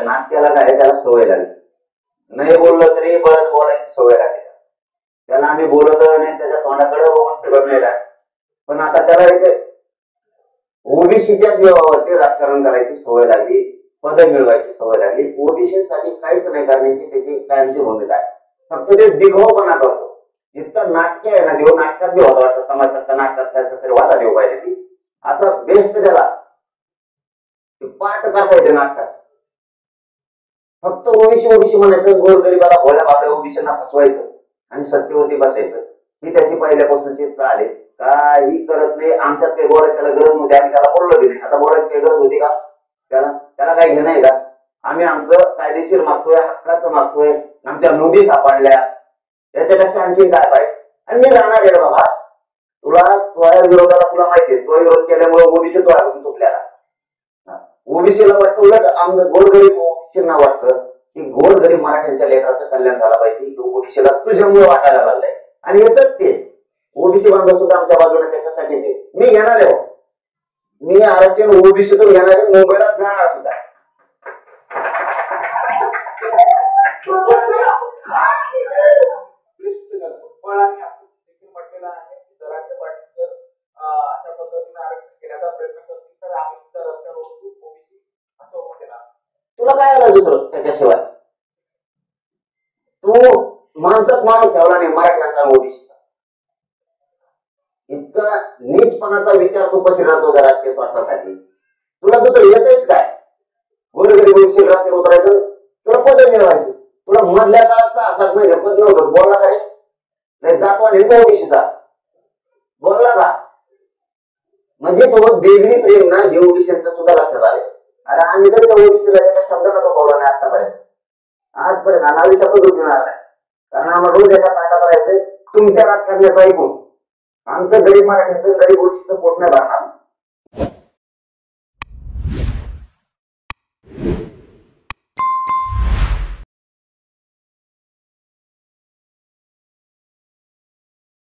नाश्त्याला काय त्याला सवय लागली, नाही बोललं तरी बरंच बोलायची सवय लागली. त्याला आम्ही बोलत नाही, त्याच्या तोंडाकडे बघून नाही लागत. पण आता त्याला एक ओबीसीच्या जीवावरती राजकारण करायची सवय लागली, पद मिळवायची सवय लागली. ओबीसी साठी काहीच नाही करण्याची त्याची कायमची भूमिका आहे. फक्त ते दिखावपणा करतो. इतकं नाट्य आहे ना, देव नाटकात बी होता वाटतं, तमाशात नाटकात काय तरी वाटा देऊ पाहिजे ती असं बेस्ट त्याला पाठ टाकायचे नाटकात. फक्त ओबीसी ओबीसी म्हणायचं, गोरगरीबाला भोळ्या बाबड्या ओबीसींना फसवायचं आणि सत्तेवरती बसायचं. ही त्याची पहिल्यापासूनची चाल आहे. काही करत नाही. आमच्यात काही बोलायला त्याला गरज नव्हती, आम्ही त्याला बोललो की नाही. आता बोलायची काही गरज होती का त्याला? त्याला काही घेणं आहे का? आम्ही आमचं कायदेशीर मागतोय, हक्काचं मागतोय, आमच्या नोंदी सापडल्या, याच्यापेक्षा आणखी काय पाहिजे? आणि मी राहणार आहे बाबा, तुला तुझ्या विरोधाला तुला माहितीये, तो विरोध केल्यामुळे ओबीसी तुझ्यापासून तुटल्याला. ओबीसीला वाटतं, उलट आमचं गोरगरीब ओबीसींना वाटतं की गोरगरीब मराठ्यांच्या लेकराचं कल्याण झालं पाहिजे, ओबीसीला तुझ्यामुळे वाटायला लागलंय. आणि हे सत्य, ओबीसी बांधव सुद्धा आमच्या बाजूने त्याच्यासाठी ते मी घेणार आहे. मी आरक्षण ओबीसीतून घेणार आहे, मुंबईला जाणार सुद्धा. तुला काय आलं दुसरं त्याच्याशिवाय? तू माणसात माणूस ठेवला नाही मराठ्यांचा ओबीसीचा. इतका नीचपणाचा विचार तू कशी राहतो राजकीय स्वार्थासाठी? तुला दुसरं येतच काय? गोरगरीब ओबीसी रस्त्यावर उतरायचं, तुला पद मिळवायचं. तुला मधल्या काळात असाच नाही पद नव्हतं, बोलला काय? नाही जातो आणि ओबीसीचा बोलला का? म्हणजे तो वेगळी प्रेम ना हे ओबीसीचं सुद्धा लक्षात आले. अरे आम्ही तरी त्या ओबीसीला एका शब्दाला तो बोलला नाही आतापर्यंत, आजपर्यंत अनाविषयातच उठणार नाही. कारण आम्हाला रोज एका ताटात राहायचंय तुमच्या राजकारण्याचं ऐकून. आमचं गरीब मराठ्यांचं गरीब ओबीसीचं पोट नाही भरणार.